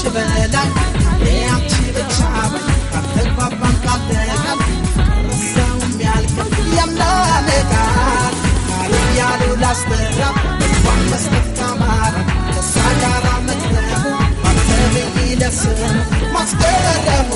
በላይ ያንቺ ብቻ አትግባባም ካልተቃል ረሳውም ያልከው የምናነቃል ያሉ ላስተራ እንኳን መስጠት ካማረ ከእሷ ጋር መቅረቡ ባንተ ብዬ ለስም ማስገረሙ